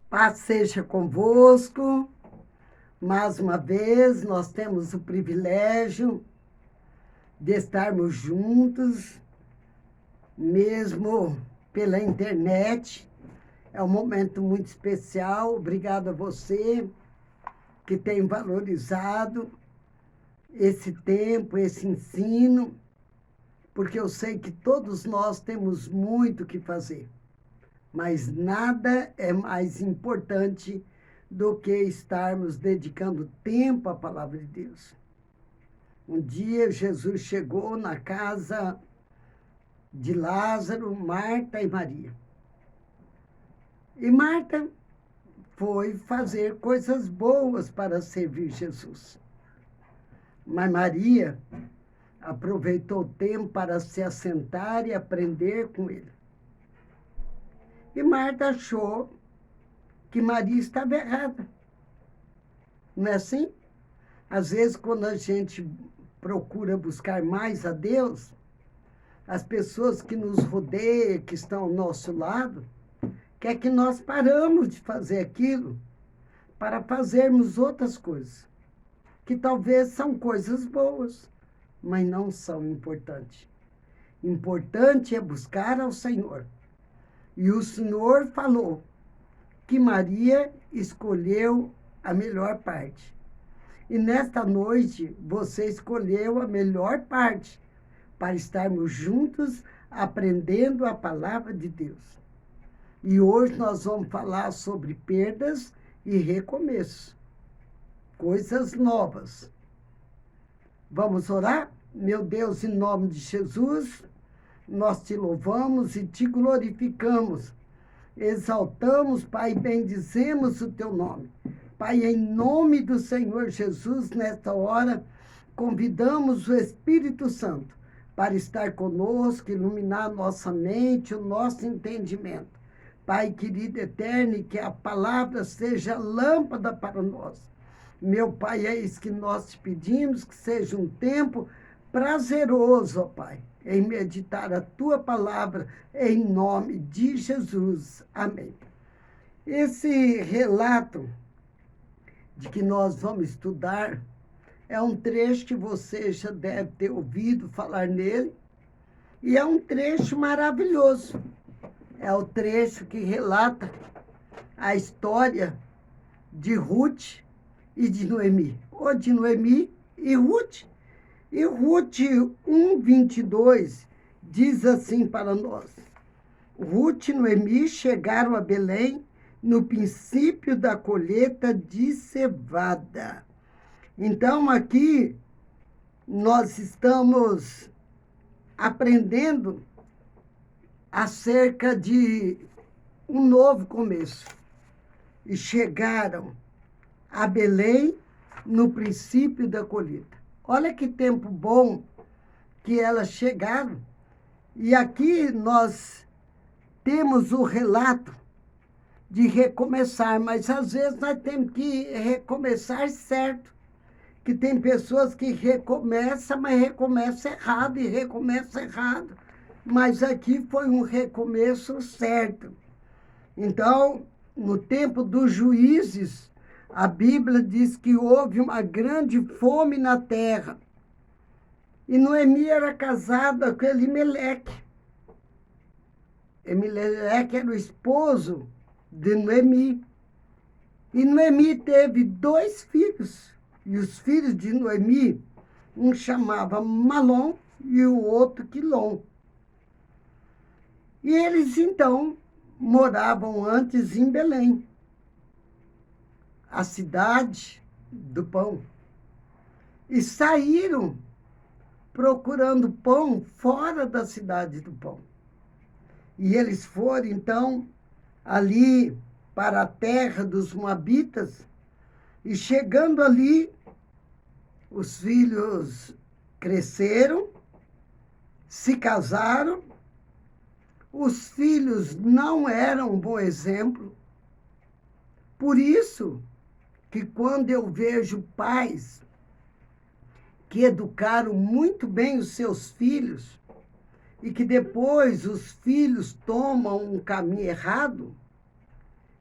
Paz seja convosco. Mais uma vez, nós temos o privilégio de estarmos juntos, mesmo pela internet. É um momento muito especial. Obrigado a você que tem valorizado esse tempo, esse ensino, porque eu sei que todos nós temos muito que fazer. Mas nada é mais importante do que estarmos dedicando tempo à palavra de Deus. Um dia Jesus chegou na casa de Lázaro, Marta e Maria. E Marta foi fazer coisas boas para servir Jesus. Mas Maria aproveitou o tempo para se assentar e aprender com ele. E Marta achou que Maria estava errada. Não é assim? Às vezes, quando a gente procura buscar mais a Deus, as pessoas que nos rodeiam, que estão ao nosso lado, quer que nós paramos de fazer aquilo para fazermos outras coisas, que talvez são coisas boas, mas não são importantes. Importante é buscar ao Senhor. E o Senhor falou que Maria escolheu a melhor parte. E nesta noite, você escolheu a melhor parte para estarmos juntos aprendendo a palavra de Deus. E hoje nós vamos falar sobre perdas e recomeços, coisas novas. Vamos orar? Meu Deus, em nome de Jesus, nós te louvamos e te glorificamos. Exaltamos, Pai, bendizemos o teu nome. Pai, em nome do Senhor Jesus, nesta hora, convidamos o Espírito Santo para estar conosco, iluminar nossa mente, o nosso entendimento. Pai querido eterno, que a palavra seja lâmpada para nós. Meu Pai, é isso que nós te pedimos, que seja um tempo prazeroso, ó Pai, em meditar a tua palavra, em nome de Jesus. Amém. Esse relato de que nós vamos estudar é um trecho que você já deve ter ouvido falar nele, e é um trecho maravilhoso. É o trecho que relata a história de Ruth e de Noemi, ou de Noemi e Ruth. E Ruth 1:22 diz assim para nós: Ruth e Noemi chegaram a Belém no princípio da colheita de cevada. Então, aqui, nós estamos aprendendo acerca de um novo começo. E chegaram a Belém no princípio da colheita. Olha que tempo bom que elas chegaram. E aqui nós temos o relato de recomeçar, mas às vezes nós temos que recomeçar certo. Que tem pessoas que recomeçam, mas recomeçam errado e recomeçam errado. Mas aqui foi um recomeço certo. Então, no tempo dos juízes, a Bíblia diz que houve uma grande fome na terra. E Noemi era casada com Elimeleque. Elimeleque era o esposo de Noemi. E Noemi teve 2 filhos. E os filhos de Noemi, um chamava Malom e o outro Quilom. E eles, então, moravam antes em Belém, a cidade do pão. E saíram procurando pão fora da cidade do pão. E eles foram, então, ali para a terra dos Moabitas, e chegando ali, os filhos cresceram, se casaram. Os filhos não eram um bom exemplo. Por isso que quando eu vejo pais que educaram muito bem os seus filhos e que depois os filhos tomam um caminho errado,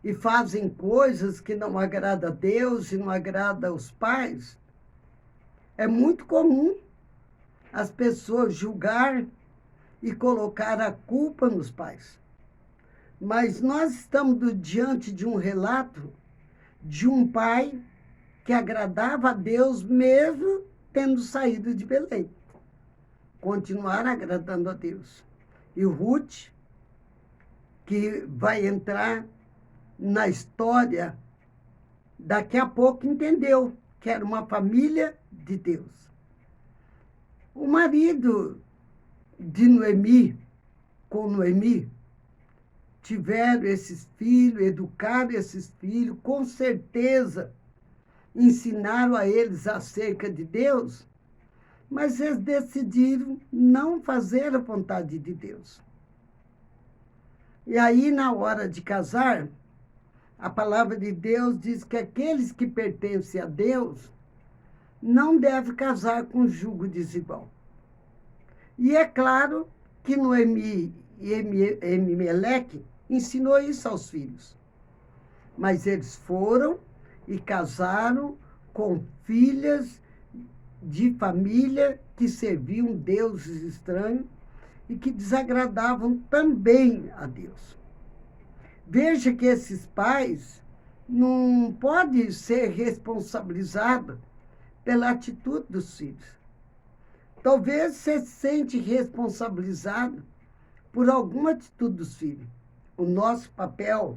e fazem coisas que não agradam a Deus e não agradam aos pais, é muito comum as pessoas julgar e colocar a culpa nos pais. Mas nós estamos diante de um relato de um pai que agradava a Deus mesmo tendo saído de Belém. Continuar agradando a Deus. E o Ruth, que vai entrar na história, daqui a pouco entendeu que era uma família de Deus. O marido de Noemi, com Noemi, tiveram esses filhos, educaram esses filhos, com certeza ensinaram a eles acerca de Deus, mas eles decidiram não fazer a vontade de Deus. E aí, na hora de casar, a palavra de Deus diz que aqueles que pertencem a Deus não devem casar com jugo desigual. E é claro que Noemi e Elimeleque ensinou isso aos filhos. Mas eles foram e casaram com filhas de família que serviam deuses estranhos e que desagradavam também a Deus. Veja que esses pais não podem ser responsabilizados pela atitude dos filhos. Talvez você se sente responsabilizado por alguma atitude dos filhos. O nosso papel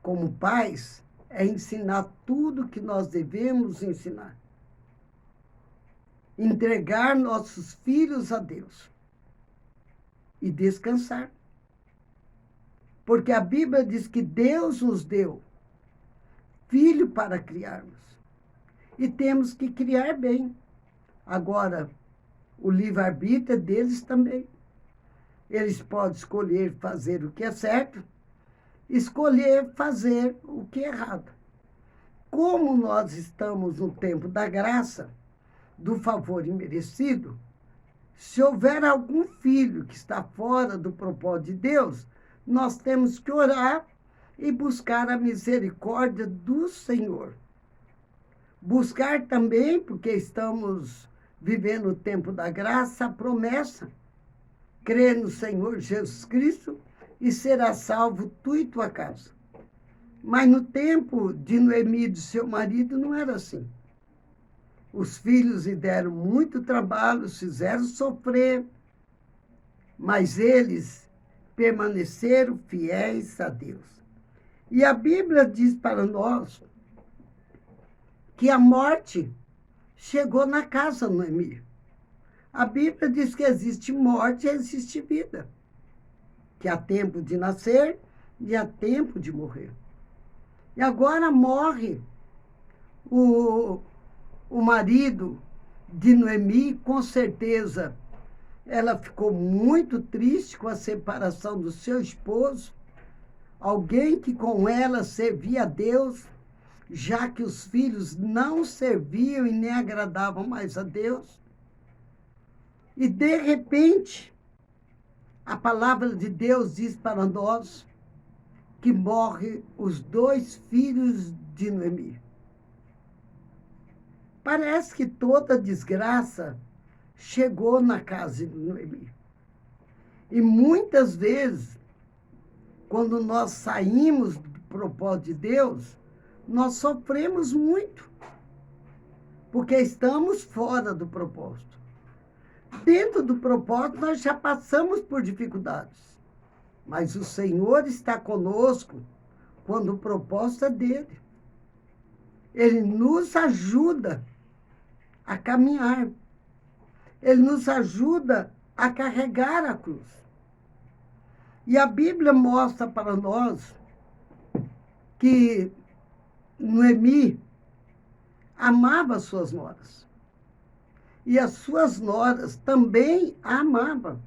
como pais é ensinar tudo que nós devemos ensinar. Entregar nossos filhos a Deus e descansar. Porque a Bíblia diz que Deus nos deu filho para criarmos. E temos que criar bem. Agora, o livre-arbítrio é deles também. Eles podem escolher fazer o que é certo, escolher fazer o que é errado. Como nós estamos no tempo da graça, do favor imerecido, se houver algum filho que está fora do propósito de Deus, nós temos que orar e buscar a misericórdia do Senhor. Buscar também, porque estamos vivendo o tempo da graça, a promessa. Crer no Senhor Jesus Cristo e será salvo tu e tua casa. Mas no tempo de Noemi e de seu marido não era assim. Os filhos lhe deram muito trabalho, fizeram sofrer, mas eles permaneceram fiéis a Deus. E a Bíblia diz para nós que a morte chegou na casa de Noemi. A Bíblia diz que existe morte e existe vida. Que há tempo de nascer e há tempo de morrer. E agora morre o marido de Noemi, com certeza. Ela ficou muito triste com a separação do seu esposo, alguém que com ela servia a Deus, já que os filhos não serviam e nem agradavam mais a Deus. E, de repente, a palavra de Deus diz para nós que morrem os 2 filhos de Noemi. Parece que toda desgraça chegou na casa de Noemi. E muitas vezes, quando nós saímos do propósito de Deus, nós sofremos muito, porque estamos fora do propósito. Dentro do propósito, nós já passamos por dificuldades, mas o Senhor está conosco quando o propósito é dele. Ele nos ajuda a caminhar. Ele nos ajuda a carregar a cruz. E a Bíblia mostra para nós que Noemi amava suas noras. E as suas noras também a amavam.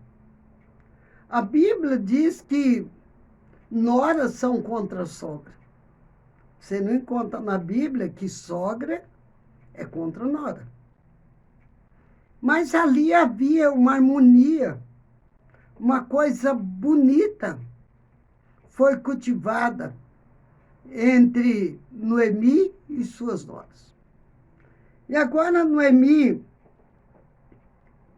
A Bíblia diz que noras são contra a sogra. Você não encontra na Bíblia que sogra é contra a nora. Mas ali havia uma harmonia, uma coisa bonita. Foi cultivada entre Noemi e suas noras. E agora Noemi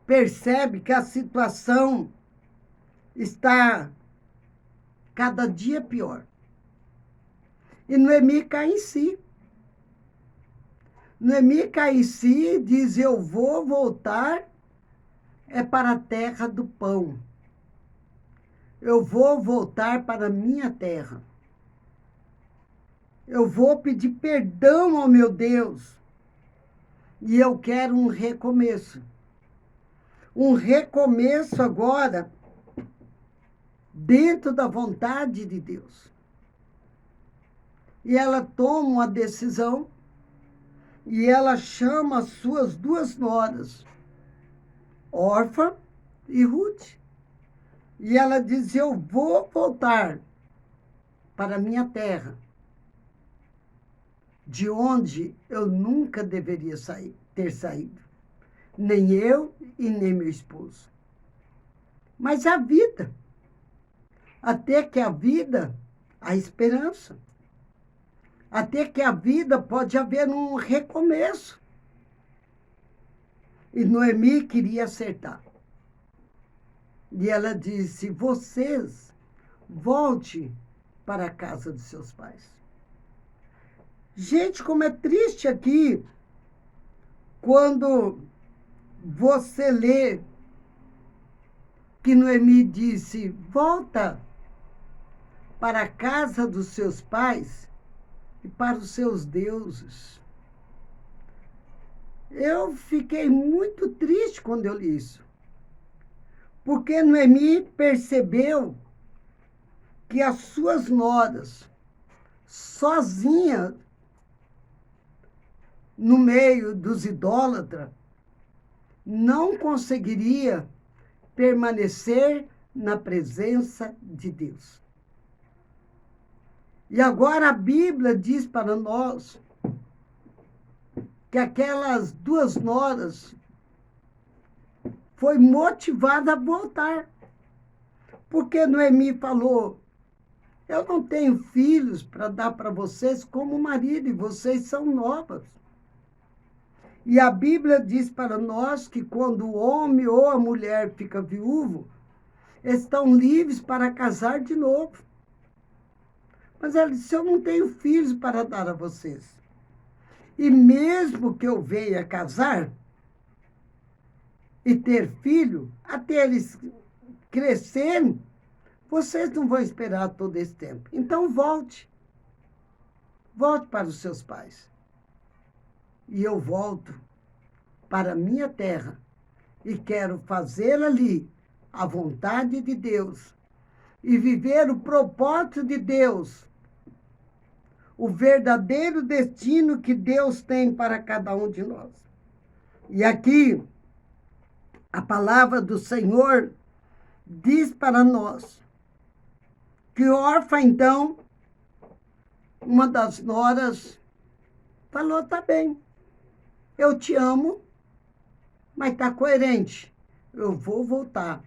percebe que a situação está cada dia pior. E Noemi cai em si. Noemi cai em si e diz, eu vou voltar para a terra do pão. Eu vou voltar para a minha terra. Eu vou pedir perdão ao meu Deus. E eu quero um recomeço. Um recomeço agora dentro da vontade de Deus. E ela toma uma decisão e ela chama as suas duas noras, Orfa e Ruth. E ela diz, eu vou voltar para a minha terra, de onde eu nunca deveria ter saído. Nem eu e nem meu esposo. Mas a vida, até que a vida, a esperança. Até que a vida pode haver um recomeço. E Noemi queria acertar. E ela disse, vocês volte para a casa dos seus pais. Gente, como é triste aqui quando você lê que Noemi disse, volta para a casa dos seus pais e para os seus deuses. Eu fiquei muito triste quando eu li isso. Porque Noemi percebeu que as suas noras, sozinhas, no meio dos idólatras, não conseguiria permanecer na presença de Deus. E agora a Bíblia diz para nós que aquelas duas noras foi motivada a voltar. Porque Noemi falou, eu não tenho filhos para dar para vocês como marido, e vocês são novas. E a Bíblia diz para nós que quando o homem ou a mulher fica viúvo, estão livres para casar de novo. Mas ela disse, eu não tenho filhos para dar a vocês. E mesmo que eu venha casar e ter filho, até eles crescerem, vocês não vão esperar todo esse tempo. Então volte. Volte para os seus pais. E eu volto para a minha terra e quero fazer ali a vontade de Deus e viver o propósito de Deus, o verdadeiro destino que Deus tem para cada um de nós. E aqui, a palavra do Senhor diz para nós que Orfa, então, uma das noras, falou, tá bem, eu te amo, mas tá coerente, eu vou voltar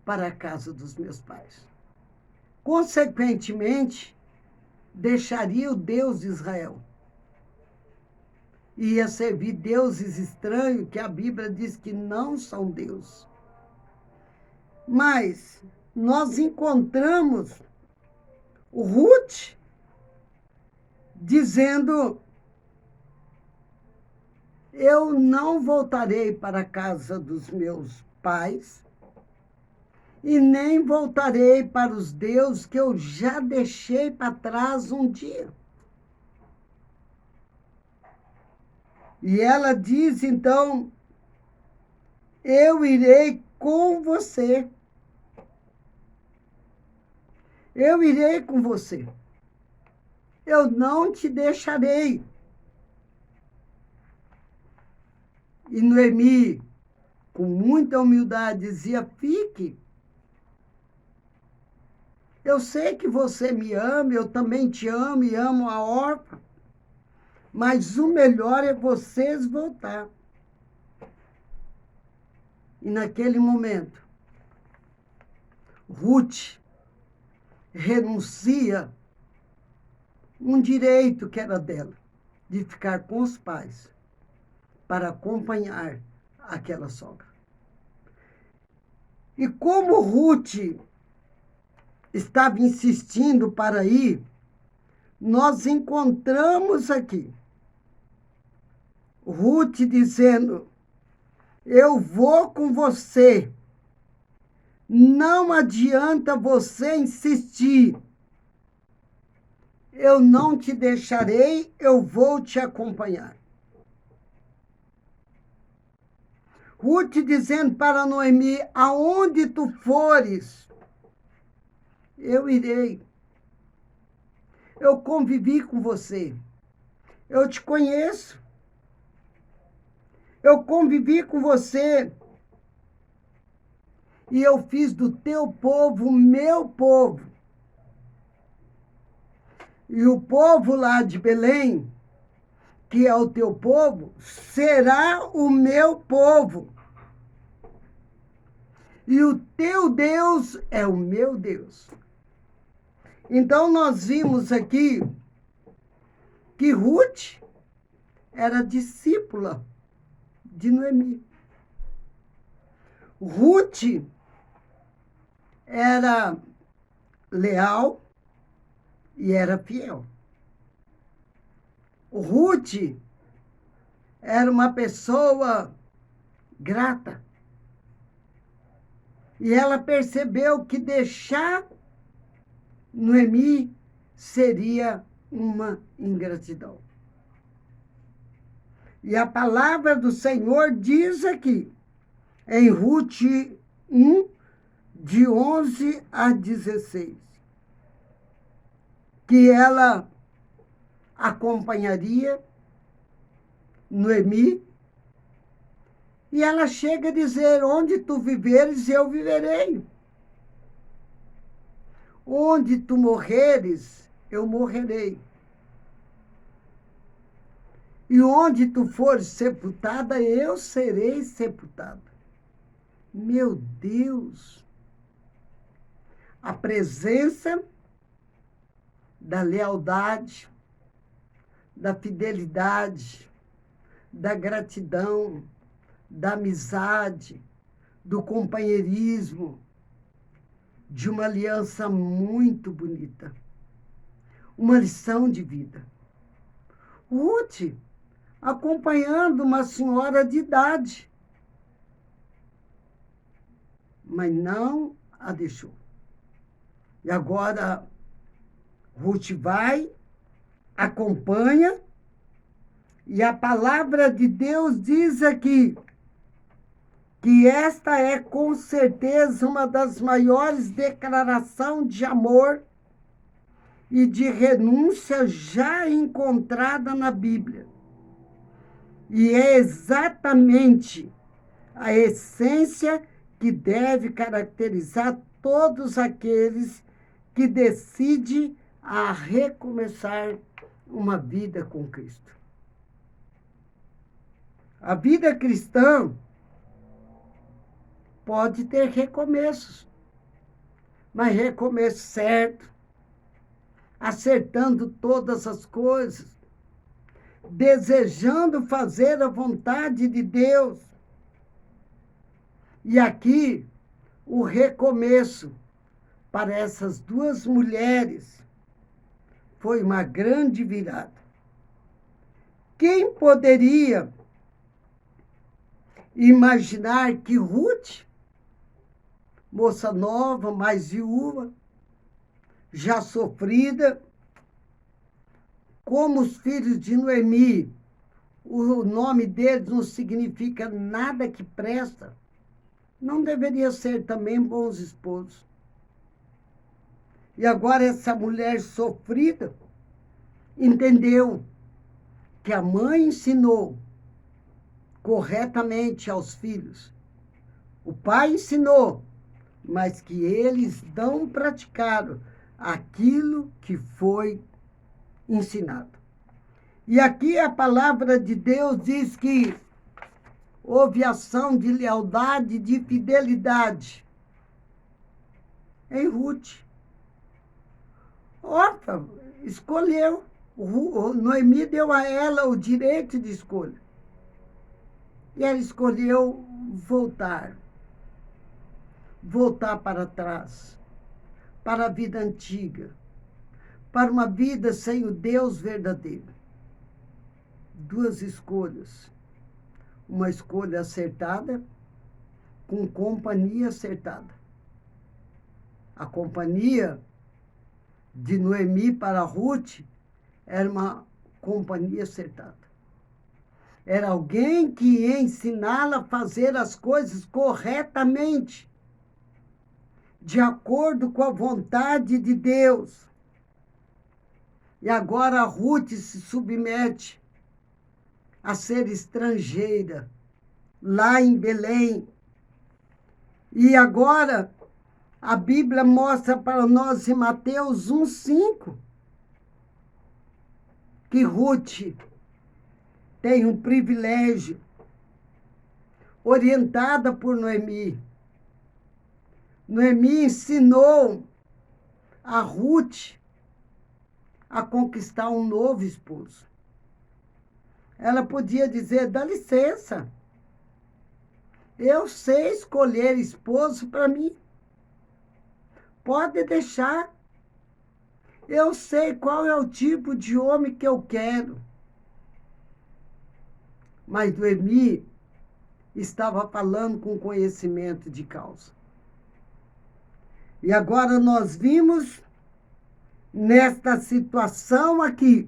para a casa dos meus pais. Consequentemente, deixaria o Deus de Israel. Ia servir deuses estranhos, que a Bíblia diz que não são Deus. Mas nós encontramos o Ruth dizendo, eu não voltarei para a casa dos meus pais e nem voltarei para os deuses que eu já deixei para trás um dia. E ela diz, então, eu irei com você. Eu irei com você. Eu não te deixarei. E Noemi, com muita humildade, dizia, fique. Eu sei que você me ama, eu também te amo e amo a Orfa. Mas o melhor é vocês voltar. E naquele momento, Ruth renuncia um direito que era dela, de ficar com os pais, para acompanhar aquela sogra. E como Ruth estava insistindo para ir, nós encontramos aqui Ruth dizendo: eu vou com você. Não adianta você insistir. Eu não te deixarei, eu vou te acompanhar. Ruth dizendo para Noemi: aonde tu fores, eu irei. Eu convivi com você. Eu te conheço. Eu convivi com você. E eu fiz do teu povo meu povo. E o povo lá de Belém, que é o teu povo, será o meu povo. E o teu Deus é o meu Deus. Então nós vimos aqui que Ruth era discípula de Noemi. Ruth era leal e era fiel. Ruth era uma pessoa grata. E ela percebeu que deixar Noemi seria uma ingratidão. E a palavra do Senhor diz aqui, em Ruth 1, de 11 a 16, que ela acompanharia Noemi, e ela chega a dizer: onde tu viveres, eu viverei. Onde tu morreres, eu morrerei. E onde tu fores sepultada, eu serei sepultada. Meu Deus! A presença da lealdade, da fidelidade, da gratidão, da amizade, do companheirismo, de uma aliança muito bonita. Uma lição de vida. Ruth, acompanhando uma senhora de idade, mas não a deixou. E agora Ruth vai, acompanha, e a palavra de Deus diz aqui que esta é com certeza uma das maiores declarações de amor e de renúncia já encontrada na Bíblia. E é exatamente a essência que deve caracterizar todos aqueles que decidem a recomeçar uma vida com Cristo. A vida cristã pode ter recomeços, mas recomeço certo, acertando todas as coisas, desejando fazer a vontade de Deus. E aqui, o recomeço para essas duas mulheres foi uma grande virada. Quem poderia imaginar que Ruth, moça nova, mais viúva, já sofrida, como os filhos de Noemi, o nome deles não significa nada que presta, não deveria ser também bons esposos. E agora essa mulher sofrida entendeu que a mãe ensinou corretamente aos filhos. O pai ensinou, mas que eles não praticaram aquilo que foi ensinado. E aqui a palavra de Deus diz que houve ação de lealdade, de fidelidade em Ruth. Orfa escolheu Noemi deu a ela o direito de escolha. E ela escolheu voltar para trás, para a vida antiga, para uma vida sem o Deus verdadeiro. Duas escolhas. Uma escolha acertada, com companhia acertada. A companhia de Noemi para Ruth era uma companhia acertada. Era alguém que ia ensiná-la a fazer as coisas corretamente, de acordo com a vontade de Deus. E agora a Ruth se submete a ser estrangeira, lá em Belém. E agora a Bíblia mostra para nós em Mateus 1:5 que Ruth tem um privilégio, orientada por Noemi. Noemi ensinou a Ruth a conquistar um novo esposo. Ela podia dizer: dá licença, eu sei escolher esposo para mim. Pode deixar. Eu sei qual é o tipo de homem que eu quero. Mas Noemi estava falando com conhecimento de causa. E agora nós vimos nesta situação aqui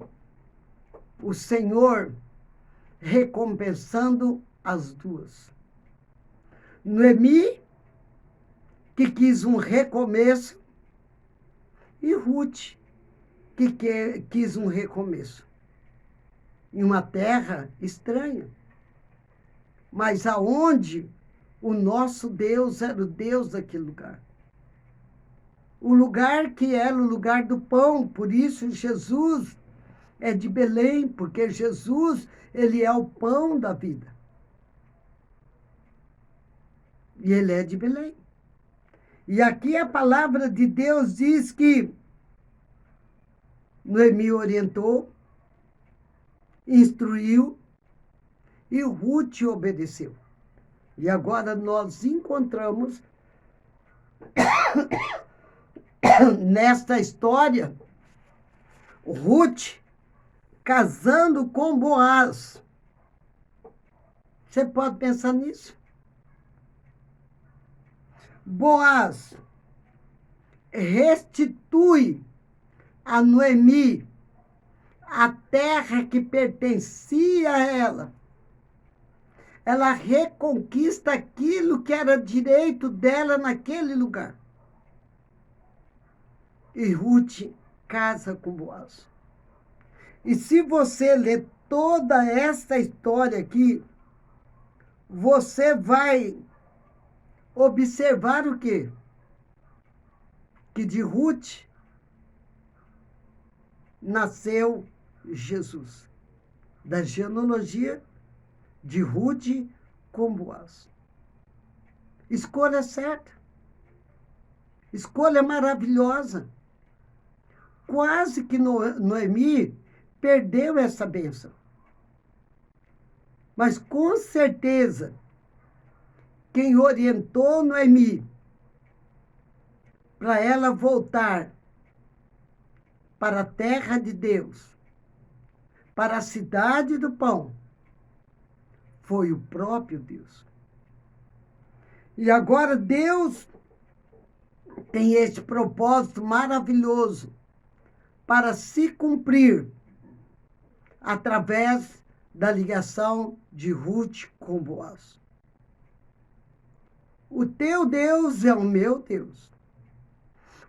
o Senhor recompensando as duas. Noemi, que quis um recomeço, e Ruth, que quis um recomeço. Em uma terra estranha, mas aonde o nosso Deus era o Deus daquele lugar. O lugar que era o lugar do pão, por isso Jesus é de Belém, porque Jesus, ele é o pão da vida. E ele é de Belém. E aqui a palavra de Deus diz que Noemi orientou, instruiu e Ruth obedeceu. E agora nós encontramos nesta história Ruth casando com Boaz. Você pode pensar nisso? Boaz restitui a Noemi a terra que pertencia a ela. Ela reconquista aquilo que era direito dela naquele lugar. E Ruth casa com Boaz. E se você ler toda esta história aqui, você vai observar o quê? Que de Ruth nasceu Jesus. Da genealogia de Ruth com Boaz. Escolha certa. Escolha maravilhosa. Quase que Noemi perdeu essa bênção. Mas com certeza, quem orientou Noemi para ela voltar para a terra de Deus, para a cidade do pão, foi o próprio Deus. E agora Deus tem este propósito maravilhoso para se cumprir através da ligação de Ruth com Boaz. O teu Deus é o meu Deus.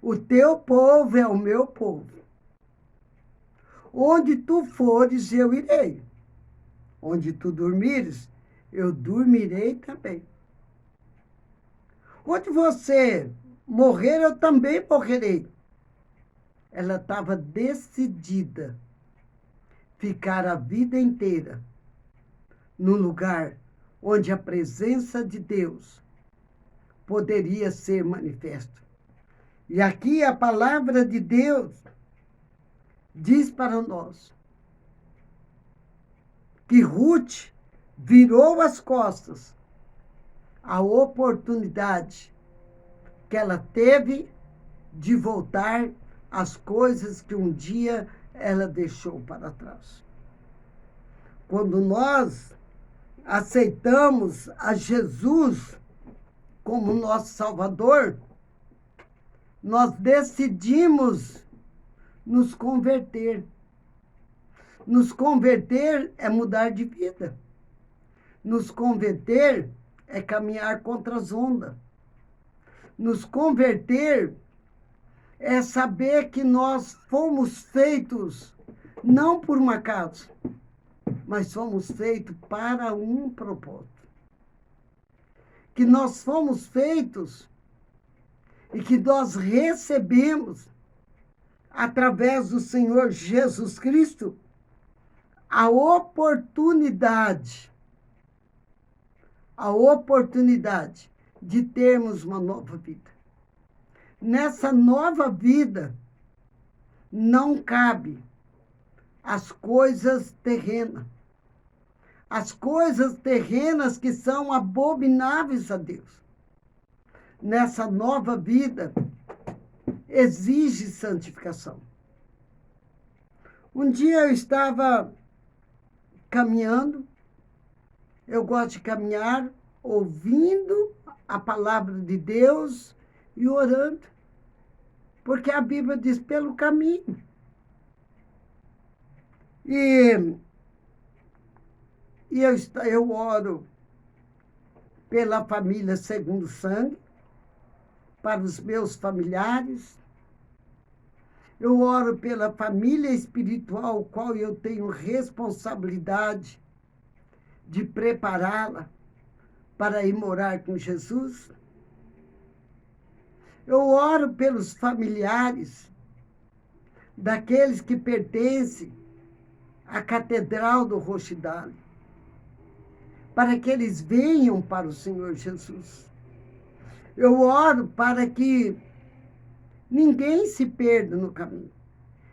O teu povo é o meu povo. Onde tu fores, eu irei. Onde tu dormires, eu dormirei também. Onde você morrer, eu também morrerei. Ela estava decidida a ficar a vida inteira no lugar onde a presença de Deus poderia ser manifesta. E aqui a palavra de Deus diz para nós que Ruth virou as costas à oportunidade que ela teve de voltar às coisas que um dia ela deixou para trás. Quando nós aceitamos a Jesus como nosso Salvador, nós decidimos nos converter. Nos converter é mudar de vida. Nos converter é caminhar contra as ondas. Nos converter é saber que nós fomos feitos não por um acaso, mas fomos feitos para um propósito. Que nós fomos feitos e que nós recebemos, através do Senhor Jesus Cristo, a oportunidade de termos uma nova vida. Nessa nova vida, não cabe as coisas terrenas. As coisas terrenas que são abomináveis a Deus. Nessa nova vida, exige santificação. Um dia eu estava caminhando, eu gosto de caminhar, ouvindo a palavra de Deus e orando, porque a Bíblia diz pelo caminho. E eu oro pela família segundo sangue, para os meus familiares. Eu oro pela família espiritual, qual eu tenho responsabilidade de prepará-la para ir morar com Jesus. Eu oro pelos familiares daqueles que pertencem à Catedral do Rochidale, para que eles venham para o Senhor Jesus. Eu oro para que ninguém se perda no caminho.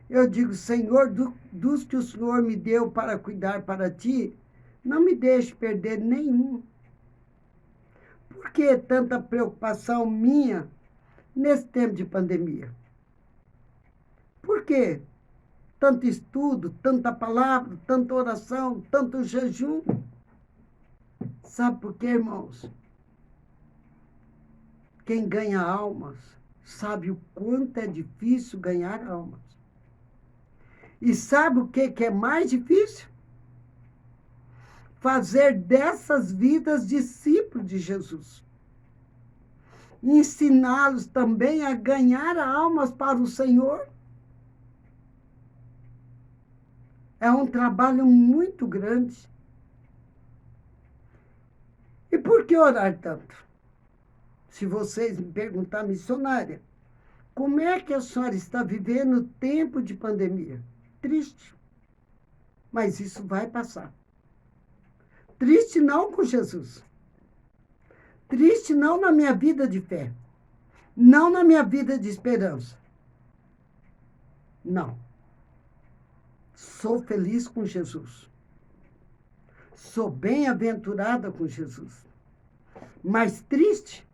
Eu digo, Senhor, dos que o Senhor me deu para cuidar para ti, não me deixe perder nenhum. Por que tanta preocupação minha nesse tempo de pandemia? Por que tanto estudo, tanta palavra, tanta oração, tanto jejum? Sabe por quê, irmãos? Quem ganha almas sabe o quanto é difícil ganhar almas. E sabe o que é mais difícil? Fazer dessas vidas discípulos de Jesus. Ensiná-los também a ganhar almas para o Senhor. É um trabalho muito grande. E por que orar tanto? Se vocês me perguntar, missionária, como é que a senhora está vivendo o tempo de pandemia? Triste. Mas isso vai passar. Triste não com Jesus. Triste não na minha vida de fé. Não na minha vida de esperança. Não. Sou feliz com Jesus. Sou bem-aventurada com Jesus. Mas triste,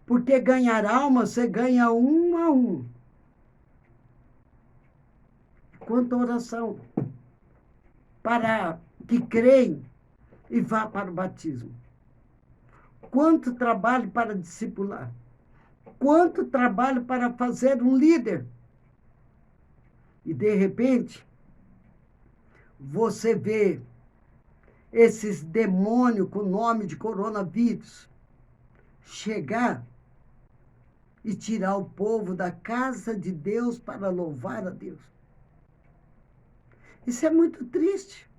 porque ganhar alma, você ganha um a um. Quanta oração para que creem e vá para o batismo. Quanto trabalho para discipular. Quanto trabalho para fazer um líder. E, de repente, você vê esses demônios com o nome de coronavírus chegar e tirar o povo da casa de Deus para louvar a Deus. Isso é muito triste.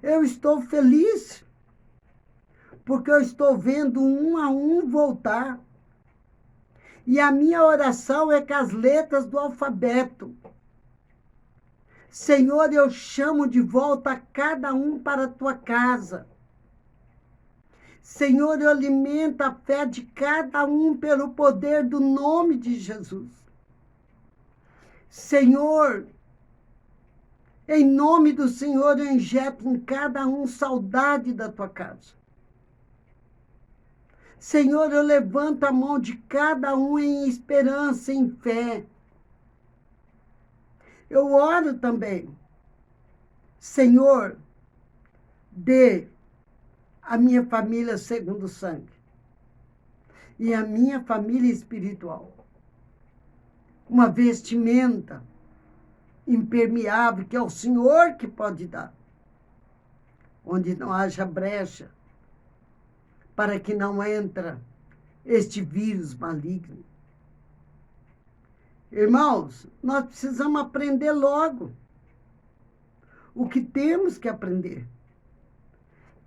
Eu estou feliz porque eu estou vendo um a um voltar. E a minha oração é com as letras do alfabeto. Senhor, eu chamo de volta cada um para a tua casa. Senhor, eu alimento a fé de cada um pelo poder do nome de Jesus. Senhor, em nome do Senhor, eu injeto em cada um saudade da tua casa. Senhor, eu levanto a mão de cada um em esperança, em fé. Eu oro também. Senhor, dê a minha família segundo o sangue e a minha família espiritual uma vestimenta impermeável, que é o Senhor que pode dar, onde não haja brecha, para que não entre este vírus maligno. Irmãos, nós precisamos aprender logo o que temos que aprender.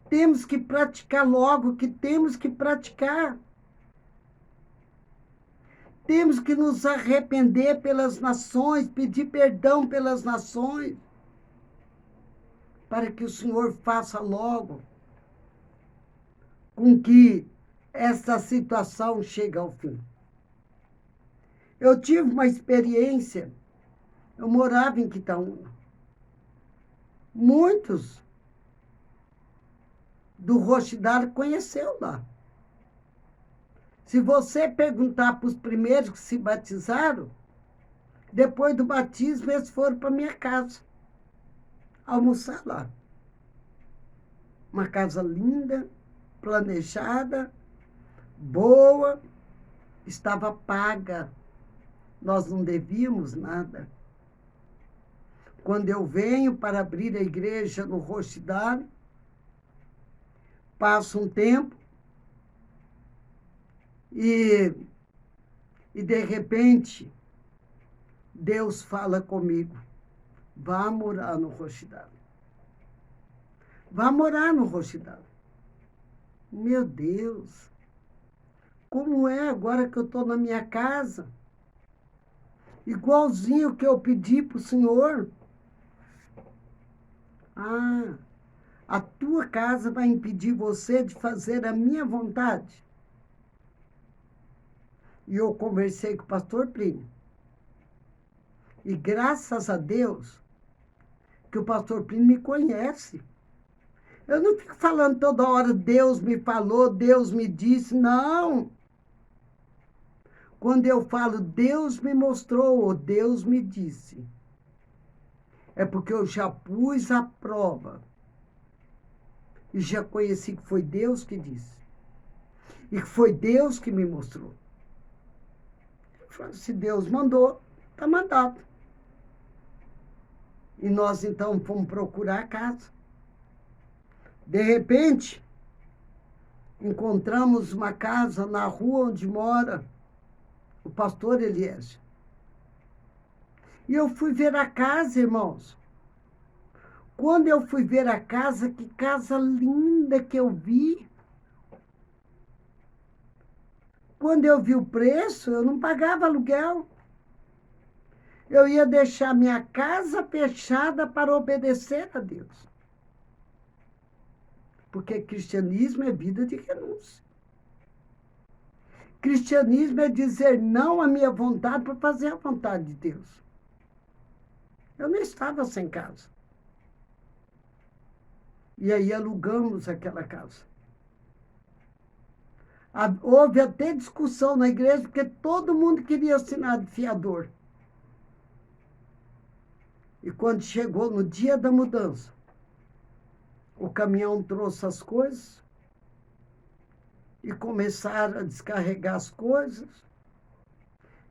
Temos que praticar logo o que temos que praticar. Temos que nos arrepender pelas nações, pedir perdão pelas nações, para que o Senhor faça logo com que essa situação chegue ao fim. Eu tive uma experiência, eu morava em Quitaúna. Muitos do Roxidar conheceu lá. Se você perguntar para os primeiros que se batizaram, depois do batismo eles foram para minha casa, almoçar lá. Uma casa linda, planejada, boa, estava paga. Nós não devíamos nada. Quando eu venho para abrir a igreja no Roxidar, passo um tempo e de repente Deus fala comigo: vá morar no Roxidar. Vá morar no Roxidar. Meu Deus, como é agora que eu estou na minha casa? Igualzinho que eu pedi para o Senhor. Ah, a tua casa vai impedir você de fazer a minha vontade? E eu conversei com o pastor Plínio. E graças a Deus que o pastor Plínio me conhece. Eu não fico falando toda hora, Deus me falou, Deus me disse, não. Quando eu falo, Deus me mostrou, ou Deus me disse, é porque eu já pus à prova. E já conheci que foi Deus que disse. E que foi Deus que me mostrou. Eu falo, se Deus mandou, está mandado. E nós, então, fomos procurar a casa. De repente, encontramos uma casa na rua onde mora o pastor Eliésio. E eu fui ver a casa, irmãos. Quando eu fui ver a casa, que casa linda que eu vi. Quando eu vi o preço, eu não pagava aluguel. Eu ia deixar minha casa fechada para obedecer a Deus. Porque cristianismo é vida de renúncia. Cristianismo é dizer não à minha vontade para fazer a vontade de Deus. Eu não estava sem casa. E aí alugamos aquela casa. Houve até discussão na igreja, porque todo mundo queria assinar de fiador. E quando chegou no dia da mudança, o caminhão trouxe as coisas e começaram a descarregar as coisas.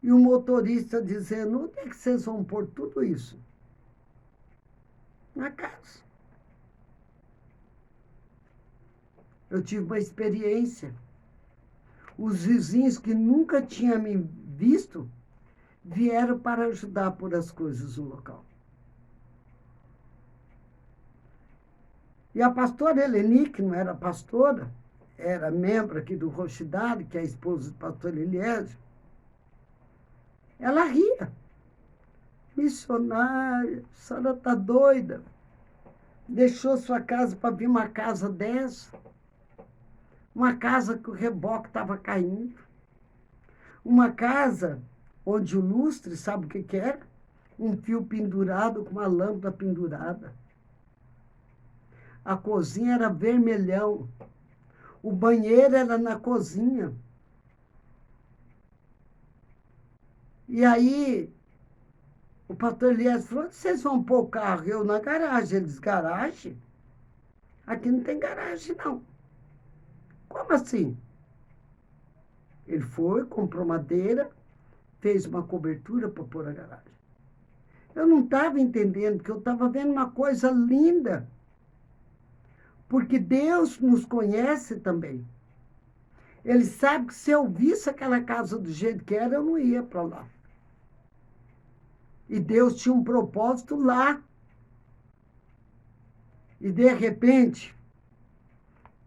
E o motorista dizendo, onde é que vocês vão pôr tudo isso? Na casa. Eu tive uma experiência. Os vizinhos que nunca tinham me visto vieram para ajudar a pôr as coisas no local. E a pastora Eleni, que não era pastora, era membro aqui do Roxidar, que é a esposa do pastor Eliésio, ela ria. Missionária, a senhora está doida. Deixou sua casa para vir uma casa dessa. Uma casa que o reboque estava caindo. Uma casa onde o lustre, sabe o que era? um fio pendurado com uma lâmpada pendurada. A cozinha era vermelhão. O banheiro era na cozinha. E aí, o pastor Elias falou, onde vocês vão pôr o carro? Eu, na garagem. Eles, garagem? Aqui não tem garagem, não. Como assim? Ele foi, comprou madeira, fez uma cobertura para pôr a garagem. Eu não estava entendendo, porque eu estava vendo uma coisa linda. Porque Deus nos conhece também. Ele sabe que se eu visse aquela casa do jeito que era, eu não ia para lá. E Deus tinha um propósito lá. E, de repente,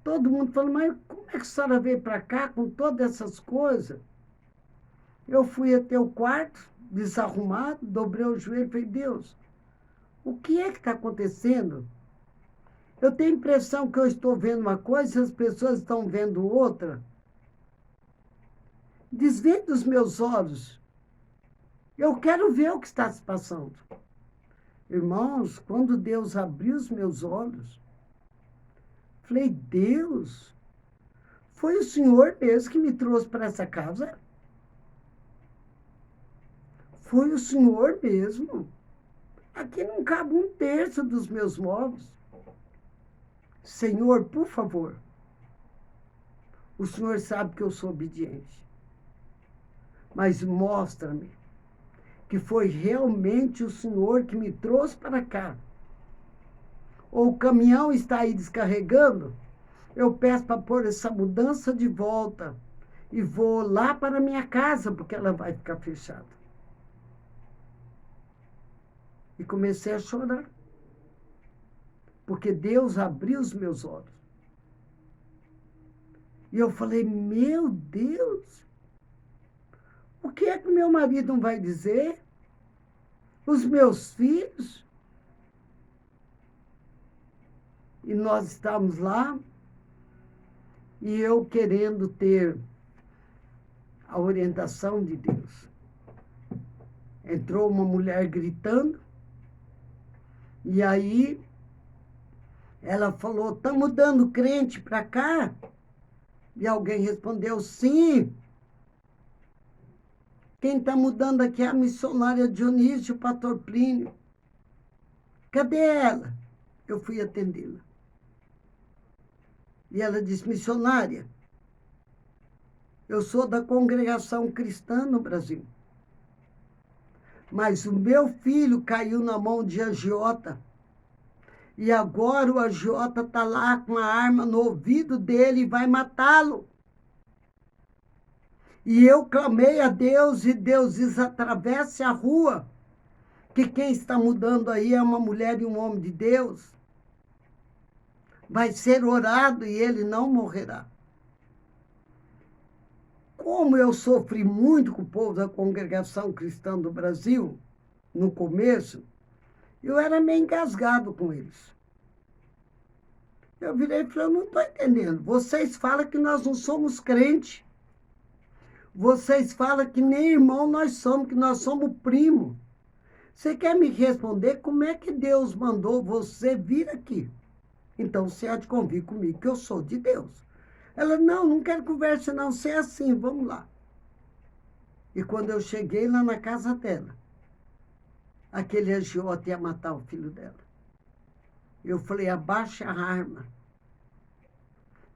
todo mundo falou, mas como é que a senhora veio para cá com todas essas coisas? Eu fui até o quarto, desarrumado, dobrei o joelho e falei, Deus, o que é que está acontecendo? Eu tenho a impressão que eu estou vendo uma coisa e as pessoas estão vendo outra. Desvende os meus olhos. Eu quero ver o que está se passando. Irmãos, quando Deus abriu os meus olhos, falei, Deus, foi o Senhor mesmo que me trouxe para essa casa? Foi o Senhor mesmo. Aqui não cabe um terço dos meus móveis. Senhor, por favor. O Senhor sabe que eu sou obediente. Mas mostra-me que foi realmente o Senhor que me trouxe para cá. Ou o caminhão está aí descarregando, eu peço para pôr essa mudança de volta e vou lá para a minha casa, porque ela vai ficar fechada. E comecei a chorar, porque Deus abriu os meus olhos. E eu falei, meu Deus, o que é que meu marido não vai dizer? Os meus filhos? E nós estávamos lá, e eu querendo ter a orientação de Deus. Entrou uma mulher gritando, e aí ela falou, está mudando crente para cá? E alguém respondeu, sim. Quem está mudando aqui é a missionária Dionísio, o pastor Plínio. Cadê ela? Eu fui atendê-la. E ela disse, missionária, eu sou da congregação cristã no Brasil. Mas o meu filho caiu na mão de agiota. E agora o agiota está lá com a arma no ouvido dele e vai matá-lo. E eu clamei a Deus e Deus diz, atravesse a rua, que quem está mudando aí é uma mulher e um homem de Deus. Vai ser orado e ele não morrerá. Como eu sofri muito com o povo da congregação cristã do Brasil, no começo, eu era meio engasgado com eles. Eu virei e falei, eu não estou entendendo. Vocês falam que nós não somos crentes. Vocês falam que nem irmão nós somos, que nós somos primo. Você quer me responder como é que Deus mandou você vir aqui? Então você há de convir comigo que eu sou de Deus. Ela, não quero conversa não, você é assim, vamos lá. E quando eu cheguei lá na casa dela, aquele agiota ia matar o filho dela. Eu falei, abaixa a arma.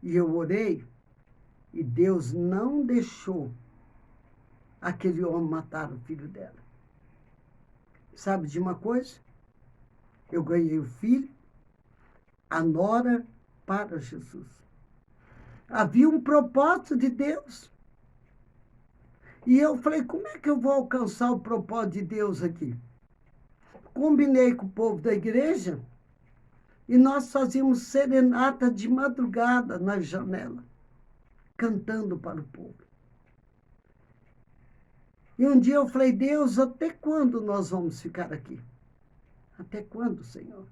E eu orei, e Deus não deixou aquele homem matar o filho dela. Sabe de uma coisa? Eu ganhei o filho, a nora para Jesus. Havia um propósito de Deus. E eu falei, como é que eu vou alcançar o propósito de Deus aqui? Combinei com o povo da igreja e nós fazíamos serenata de madrugada na janela, cantando para o povo. E um dia eu falei, Deus, até quando nós vamos ficar aqui? Até quando, Senhor?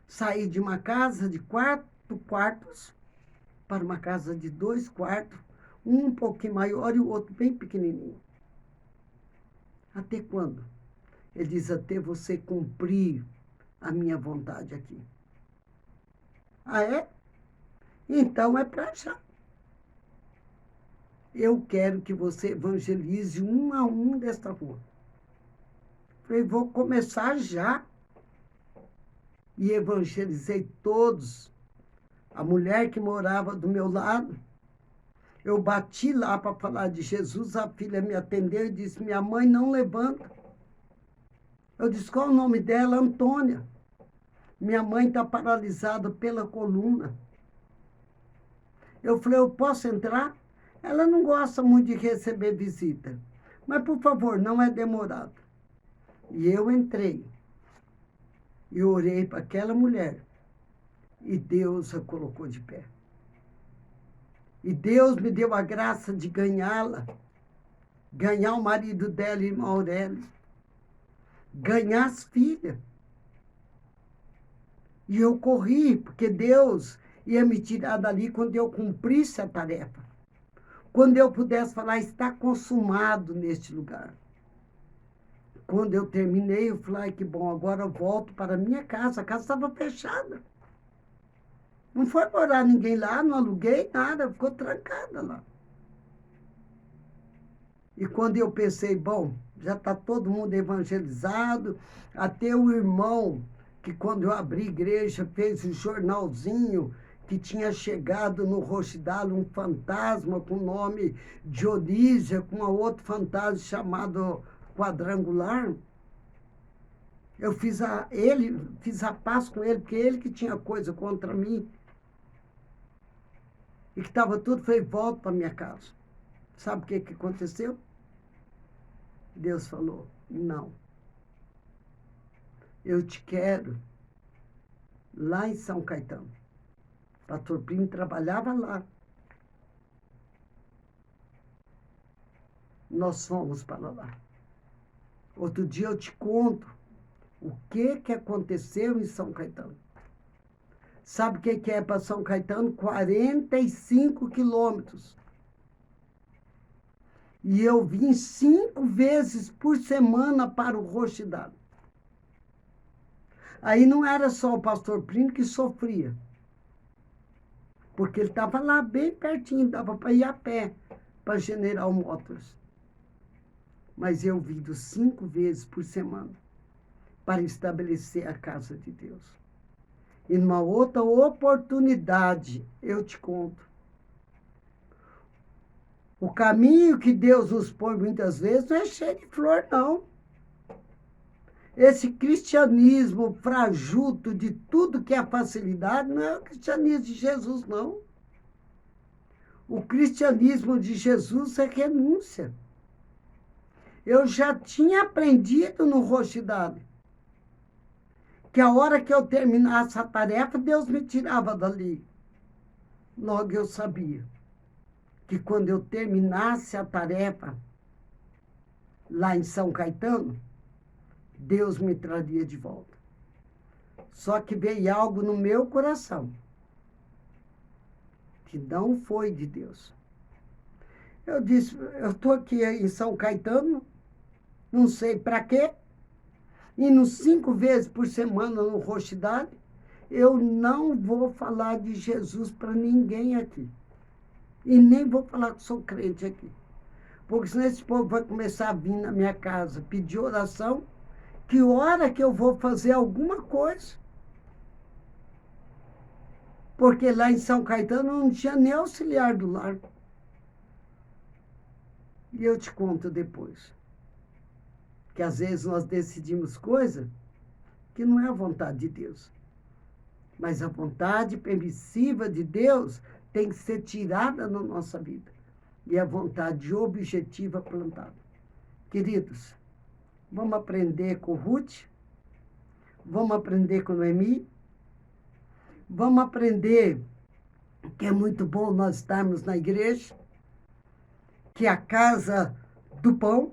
Saí de uma casa de 4 quartos para uma casa de 2 quartos, um pouquinho maior e o outro bem pequenininho. Até quando? Ele diz, até você cumprir a minha vontade aqui. Ah, é? Então é para já. Eu quero que você evangelize um a um desta rua. Falei, vou começar já. E evangelizei todos. A mulher que morava do meu lado, eu bati lá para falar de Jesus, a filha me atendeu e disse, minha mãe não levanta. Eu disse, qual o nome dela? Antônia. Minha mãe está paralisada pela coluna. Eu falei, eu posso entrar? Ela não gosta muito de receber visita. Mas, por favor, não é demorado. E eu entrei. E orei para aquela mulher. E Deus a colocou de pé. E Deus me deu a graça de ganhá-la. Ganhar o marido dela, irmão Aurélio. Ganhar as filhas. E eu corri, porque Deus ia me tirar dali quando eu cumprisse a tarefa. Quando eu pudesse falar, está consumado neste lugar. Quando eu terminei, eu falei, ai, que bom, agora eu volto para a minha casa. A casa estava fechada. Não foi morar ninguém lá, não aluguei nada, ficou trancada lá. E quando eu pensei, bom, já está todo mundo evangelizado, até o irmão, que quando eu abri a igreja, fez um jornalzinho, que tinha chegado no Rochidale um fantasma com o nome Dionísia, com um outro fantasma chamado Quadrangular. Eu fiz a paz com ele, porque ele que tinha coisa contra mim. E que estava tudo, falei, volto para minha casa. Sabe o que aconteceu? Deus falou, não. Eu te quero lá em São Caetano. Pastor Plínio trabalhava lá. Nós fomos para lá. Outro dia eu te conto o que aconteceu em São Caetano. Sabe o que é para São Caetano? 45 quilômetros. E eu vim 5 vezes por semana para o Rochidale. Aí não era só o pastor Plínio que sofria. Porque ele estava lá bem pertinho, dava para ir a pé para General Motors. Mas eu vim 5 vezes por semana para estabelecer a casa de Deus. E numa outra oportunidade, eu te conto. O caminho que Deus nos põe muitas vezes não é cheio de flor, não. Esse cristianismo frajuto de tudo que é facilidade não é o cristianismo de Jesus, não. O cristianismo de Jesus é renúncia. Eu já tinha aprendido no Rochidale que a hora que eu terminasse a tarefa, Deus me tirava dali. Logo eu sabia que quando eu terminasse a tarefa lá em São Caetano, Deus me traria de volta. Só que veio algo no meu coração que não foi de Deus. Eu disse, eu estou aqui em São Caetano, não sei para quê, indo 5 vezes por semana no Rochidale, eu não vou falar de Jesus para ninguém aqui. E nem vou falar que sou crente aqui. Porque senão esse povo vai começar a vir na minha casa pedir oração, que hora que eu vou fazer alguma coisa. Porque lá em São Caetano não tinha nem auxiliar do lar. E eu te conto depois. Que às vezes nós decidimos coisa que não é a vontade de Deus. Mas a vontade permissiva de Deus tem que ser tirada da nossa vida. E a vontade objetiva plantada. Queridos, vamos aprender com Ruth, vamos aprender com Noemi, vamos aprender que é muito bom nós estarmos na igreja, que é a casa do pão.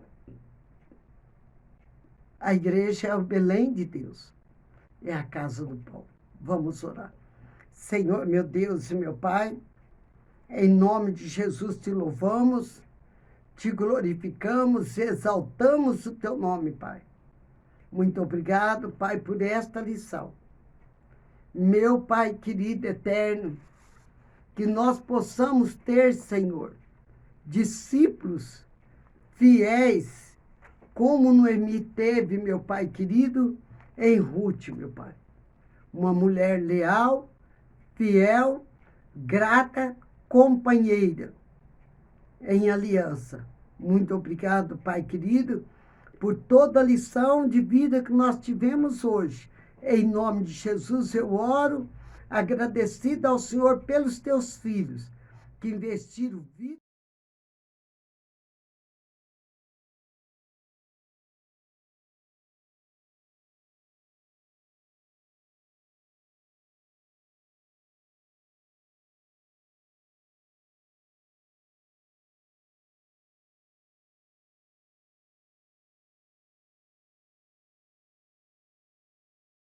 A igreja é o Belém de Deus, é a casa do pão. Vamos orar. Senhor, meu Deus e meu Pai, em nome de Jesus te louvamos, te glorificamos, exaltamos o teu nome, Pai. Muito obrigado, Pai, por esta lição. Meu Pai querido, eterno, que nós possamos ter, Senhor, discípulos fiéis, como Noemi teve, meu Pai querido, em Ruth, meu Pai. Uma mulher leal, fiel, grata, companheira, em aliança. Muito obrigado, Pai querido, por toda a lição de vida que nós tivemos hoje. Em nome de Jesus eu oro, agradecida ao Senhor pelos teus filhos, que investiram vida.